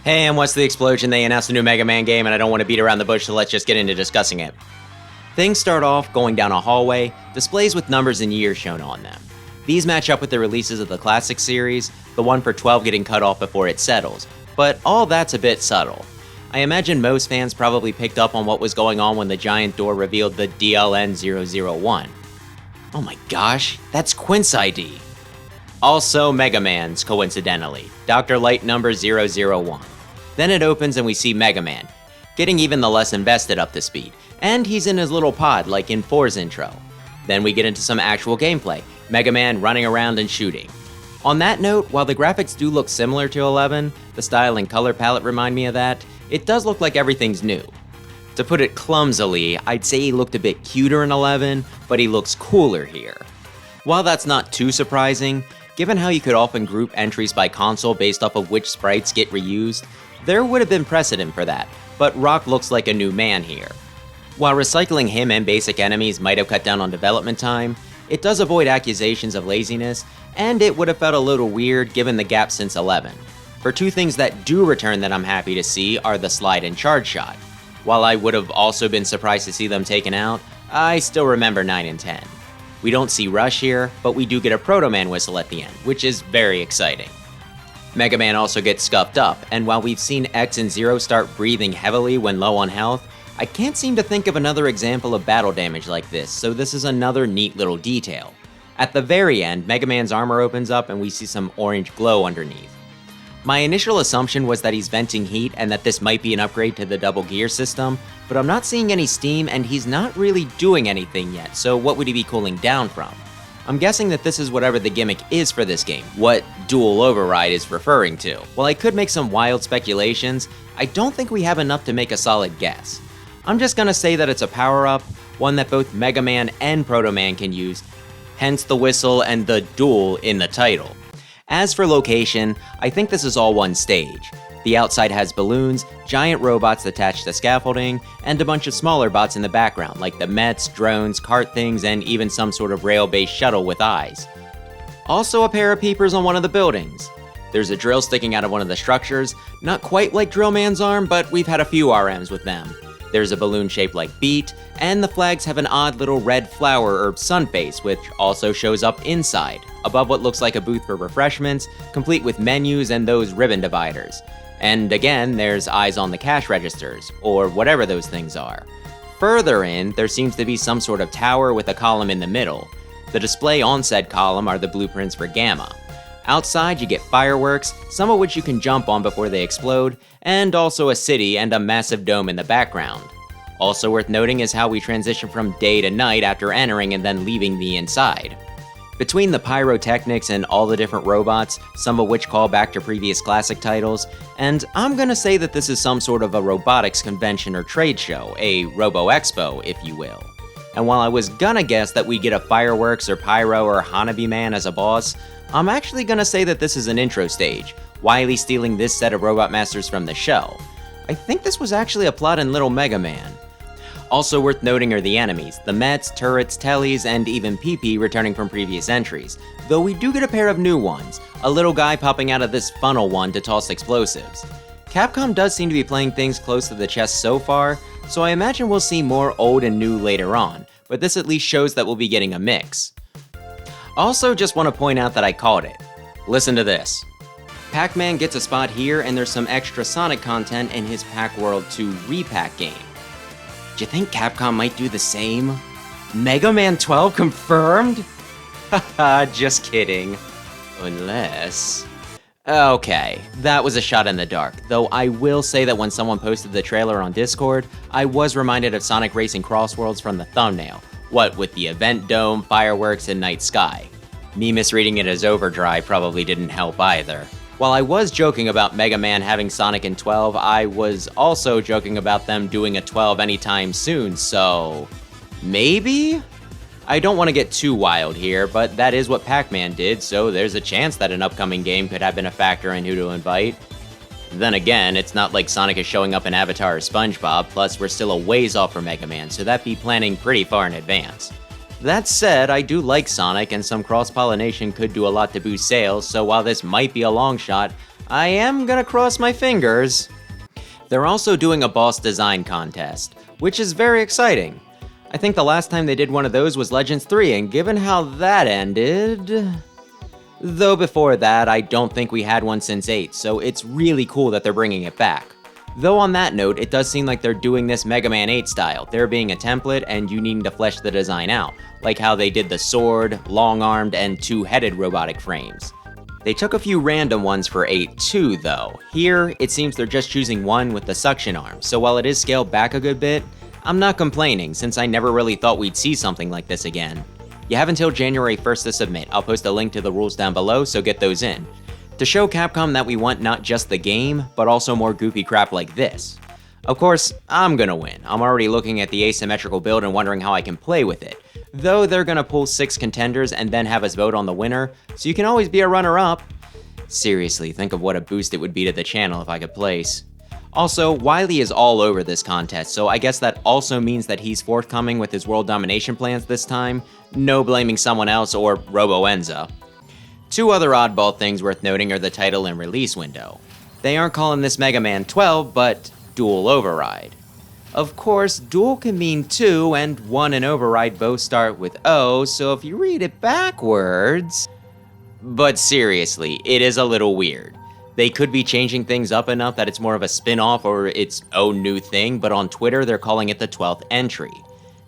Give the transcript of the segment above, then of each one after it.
Hey, and what's the explosion? They announced a new Mega Man game, and I don't want to beat around the bush, so let's just get into discussing it. Things start off going down a hallway, displays with numbers and years shown on them. These match up with the releases of the classic series, the one for 12 getting cut off before it settles, but all that's a bit subtle. I imagine most fans probably picked up on what was going on when the giant door revealed the DLN-001. Oh my gosh, that's Quint's ID. Also Mega Man's, coincidentally, Dr. Light number 001. Then it opens and we see Mega Man, getting even the less invested up to speed, and he's in his little pod like in 4's intro. Then we get into some actual gameplay, Mega Man running around and shooting. On that note, while the graphics do look similar to 11, the style and color palette remind me of that, it does look like everything's new. To put it clumsily, I'd say he looked a bit cuter in 11, but he looks cooler here. While that's not too surprising, given how you could often group entries by console based off of which sprites get reused, there would have been precedent for that, but Rock looks like a new man here. While recycling him and basic enemies might have cut down on development time, it does avoid accusations of laziness, and it would have felt a little weird given the gap since 11. For two things that do return that I'm happy to see are the slide and charge shot. While I would have also been surprised to see them taken out, I still remember 9 and 10. We don't see Rush here, but we do get a Proto Man whistle at the end, which is very exciting. Mega Man also gets scuffed up, and while we've seen X and Zero start breathing heavily when low on health, I can't seem to think of another example of battle damage like this, so this is another neat little detail. At the very end, Mega Man's armor opens up and we see some orange glow underneath. My initial assumption was that he's venting heat and that this might be an upgrade to the double gear system, but I'm not seeing any steam and he's not really doing anything yet, so what would he be cooling down from? I'm guessing that this is whatever the gimmick is for this game, what dual override is referring to. While I could make some wild speculations, I don't think we have enough to make a solid guess. I'm just gonna say that it's a power-up, one that both Mega Man and Proto Man can use, hence the whistle and the dual in the title. As for location, I think this is all one stage. The outside has balloons, giant robots attached to scaffolding, and a bunch of smaller bots in the background, like the Mets, drones, cart things, and even some sort of rail-based shuttle with eyes. Also a pair of peepers on one of the buildings. There's a drill sticking out of one of the structures, not quite like Drill Man's arm, but we've had a few RMs with them. There's a balloon shaped like Beat, and the flags have an odd little red flower or sun face, which also shows up inside, above what looks like a booth for refreshments, complete with menus and those ribbon dividers. And again, there's eyes on the cash registers, or whatever those things are. Further in, there seems to be some sort of tower with a column in the middle. The display on said column are the blueprints for Gamma. Outside, you get fireworks, some of which you can jump on before they explode, and also a city and a massive dome in the background. Also worth noting is how we transition from day to night after entering and then leaving the inside. Between the pyrotechnics and all the different robots, some of which call back to previous classic titles, and I'm gonna say that this is some sort of a robotics convention or trade show, a Robo-Expo, if you will. And while I was gonna guess that we get a fireworks or pyro or Hanabi Man as a boss, I'm actually gonna say that this is an intro stage, Wily stealing this set of Robot Masters from the show. I think this was actually a plot in Little Mega Man. Also worth noting are the enemies, the Mets, turrets, tellies, and even PP returning from previous entries, though we do get a pair of new ones, a little guy popping out of this funnel one to toss explosives. Capcom does seem to be playing things close to the chest so far, so I imagine we'll see more old and new later on, but this at least shows that we'll be getting a mix. Also just want to point out that I called it. Listen to this. Pac-Man gets a spot here and there's some extra Sonic content in his Pac-World 2 repack game. Do you think Capcom might do the same? Mega Man 12 confirmed? Haha, just kidding. Unless... Okay, that was a shot in the dark, though I will say that when someone posted the trailer on Discord, I was reminded of Sonic Racing Crossworlds from the thumbnail, what with the event dome, fireworks, and night sky. Me misreading it as Overdrive probably didn't help either. While I was joking about Mega Man having Sonic in 12, I was also joking about them doing a 12 anytime soon, so... maybe? I don't want to get too wild here, but that is what Pac-Man did, so there's a chance that an upcoming game could have been a factor in who to invite. Then again, it's not like Sonic is showing up in Avatar or SpongeBob, plus we're still a ways off for Mega Man, so that'd be planning pretty far in advance. That said, I do like Sonic, and some cross-pollination could do a lot to boost sales, so while this might be a long shot, I am gonna cross my fingers. They're also doing a boss design contest, which is very exciting. I think the last time they did one of those was Legends 3, and given how that ended... Though before that, I don't think we had one since 8, so it's really cool that they're bringing it back. Though on that note, it does seem like they're doing this Mega Man 8 style, there being a template and you needing to flesh the design out, like how they did the sword, long-armed, and two-headed robotic frames. They took a few random ones for 8 too, though. Here, it seems they're just choosing one with the suction arm, so while it is scaled back a good bit, I'm not complaining since I never really thought we'd see something like this again. You have until January 1st to submit. I'll post a link to the rules down below, so get those in. To show Capcom that we want not just the game, but also more goofy crap like this. Of course, I'm gonna win. I'm already looking at the asymmetrical build and wondering how I can play with it. Though they're gonna pull 6 contenders and then have us vote on the winner, so you can always be a runner-up. Seriously, think of what a boost it would be to the channel if I could place. Also, Wily is all over this contest, so I guess that also means that he's forthcoming with his world domination plans this time. No blaming someone else or Robo-Enza. 2 other oddball things worth noting are the title and release window. They aren't calling this Mega Man 12, but Dual Override. Of course, dual can mean 2, and 1 and Override both start with O, so if you read it backwards... But seriously, it is a little weird. They could be changing things up enough that it's more of a spin-off or its own new thing, but on Twitter they're calling it the 12th entry.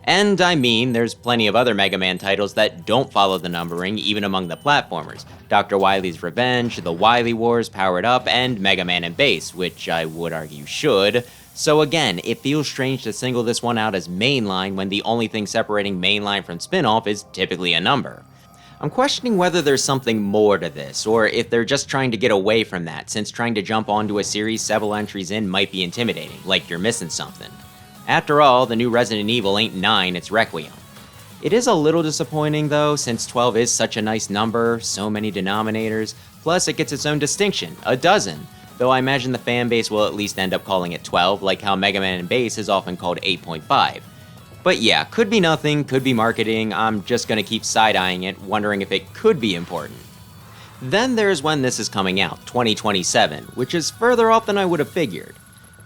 And I mean, there's plenty of other Mega Man titles that don't follow the numbering, even among the platformers. Dr. Wily's Revenge, The Wily Wars, Powered Up, and Mega Man and Bass, which I would argue should. So again, it feels strange to single this one out as mainline when the only thing separating mainline from spin-off is typically a number. I'm questioning whether there's something more to this, or if they're just trying to get away from that, since trying to jump onto a series several entries in might be intimidating, like you're missing something. After all, the new Resident Evil ain't 9, it's Requiem. It is a little disappointing though, since 12 is such a nice number, so many denominators, plus it gets its own distinction, a dozen, though I imagine the fanbase will at least end up calling it 12, like how Mega Man and Bass is often called 8.5. But yeah, could be nothing, could be marketing, I'm just gonna keep side-eyeing it, wondering if it could be important. Then there's when this is coming out, 2027, which is further off than I would have figured.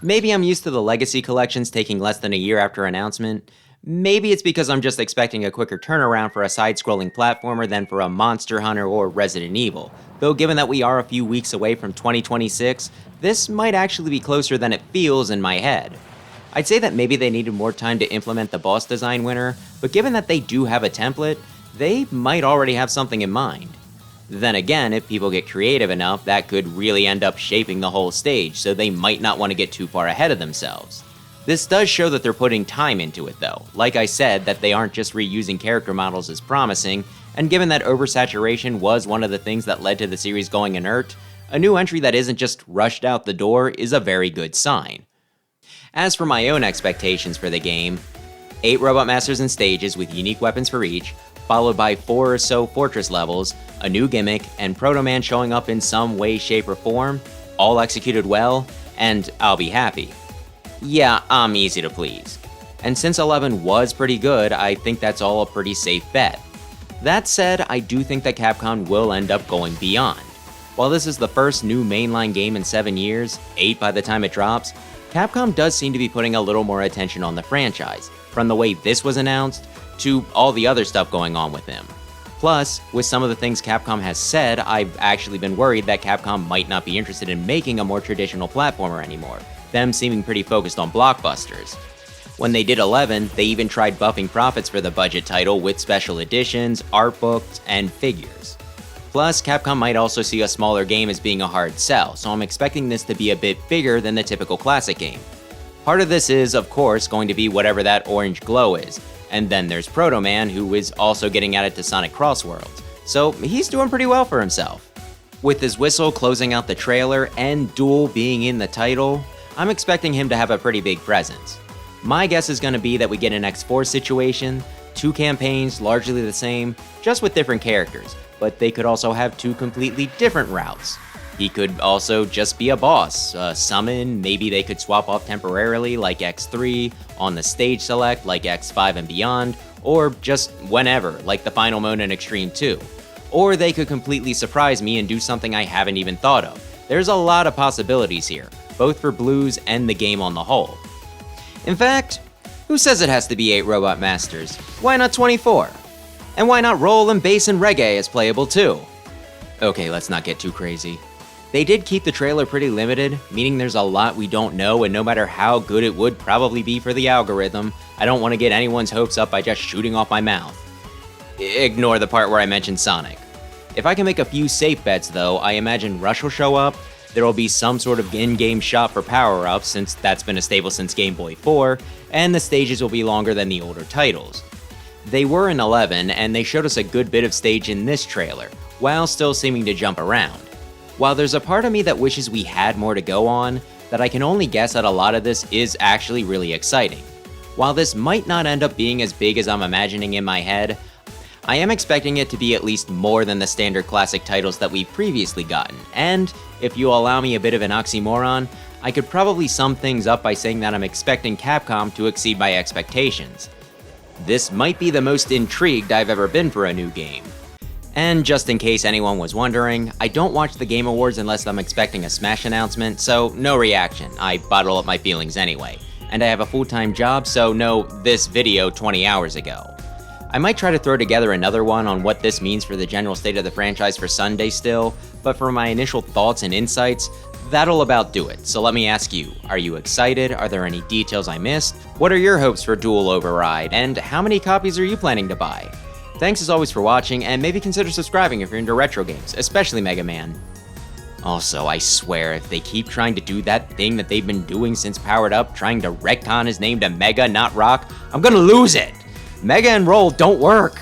Maybe I'm used to the Legacy collections taking less than a year after announcement. Maybe it's because I'm just expecting a quicker turnaround for a side-scrolling platformer than for a Monster Hunter or Resident Evil. Though given that we are a few weeks away from 2026, this might actually be closer than it feels in my head. I'd say that maybe they needed more time to implement the boss design winner, but given that they do have a template, they might already have something in mind. Then again, if people get creative enough, that could really end up shaping the whole stage, so they might not want to get too far ahead of themselves. This does show that they're putting time into it though. Like I said, that they aren't just reusing character models is promising, and given that oversaturation was one of the things that led to the series going inert, a new entry that isn't just rushed out the door is a very good sign. As for my own expectations for the game, 8 Robot Masters and stages with unique weapons for each, followed by 4 or so fortress levels, a new gimmick, and Proto Man showing up in some way, shape, or form, all executed well, and I'll be happy. Yeah, I'm easy to please. And since 11 was pretty good, I think that's all a pretty safe bet. That said, I do think that Capcom will end up going beyond. While this is the first new mainline game in 7 years, 8 by the time it drops, Capcom does seem to be putting a little more attention on the franchise, from the way this was announced, to all the other stuff going on with them. Plus, with some of the things Capcom has said, I've actually been worried that Capcom might not be interested in making a more traditional platformer anymore, them seeming pretty focused on blockbusters. When they did 11, they even tried buffing profits for the budget title with special editions, art books, and figures. Plus, Capcom might also see a smaller game as being a hard sell, so I'm expecting this to be a bit bigger than the typical classic game. Part of this is, of course, going to be whatever that orange glow is, and then there's Proto Man, who is also getting added to Sonic Cross Worlds, so he's doing pretty well for himself. With his whistle closing out the trailer and Duel being in the title, I'm expecting him to have a pretty big presence. My guess is going to be that we get an X4 situation, 2 campaigns largely the same, just with different characters, but they could also have 2 completely different routes. He could also just be a boss, summon, maybe they could swap off temporarily like X3, on the stage select like X5 and beyond, or just whenever, like the final mode in Extreme 2. Or they could completely surprise me and do something I haven't even thought of, There's a lot of possibilities here, both for Blues and the game on the whole. In fact, who says it has to be 8 Robot Masters? Why not 24? And why not roll and bass and reggae as playable too? Okay, let's not get too crazy. They did keep the trailer pretty limited, meaning there's a lot we don't know, and no matter how good it would probably be for the algorithm, I don't want to get anyone's hopes up by just shooting off my mouth. Ignore the part where I mentioned Sonic. If I can make a few safe bets though, I imagine Rush will show up, there will be some sort of in-game shop for power-ups since that's been a staple since Game Boy 4, and the stages will be longer than the older titles. They were in 11, and they showed us a good bit of stage in this trailer, while still seeming to jump around. While there's a part of me that wishes we had more to go on, that I can only guess that a lot of this is actually really exciting. While this might not end up being as big as I'm imagining in my head, I am expecting it to be at least more than the standard classic titles that we've previously gotten, and, if you'll allow me a bit of an oxymoron, I could probably sum things up by saying that I'm expecting Capcom to exceed my expectations. This might be the most intrigued I've ever been for a new game. And just in case anyone was wondering, I don't watch the Game Awards unless I'm expecting a Smash announcement, so no reaction, I bottle up my feelings anyway. And I have a full-time job, so no this video 20 hours ago. I might try to throw together another one on what this means for the general state of the franchise for Sunday still, but for my initial thoughts and insights, that'll about do it. So let me ask you, are you excited? Are there any details I missed? What are your hopes for Dual Override? And how many copies are you planning to buy? Thanks as always for watching, and maybe consider subscribing if you're into retro games, especially Mega Man. Also, I swear, if they keep trying to do that thing that they've been doing since Powered Up, trying to retcon his name to Mega, not Rock, I'm gonna lose it! Mega and Roll don't work!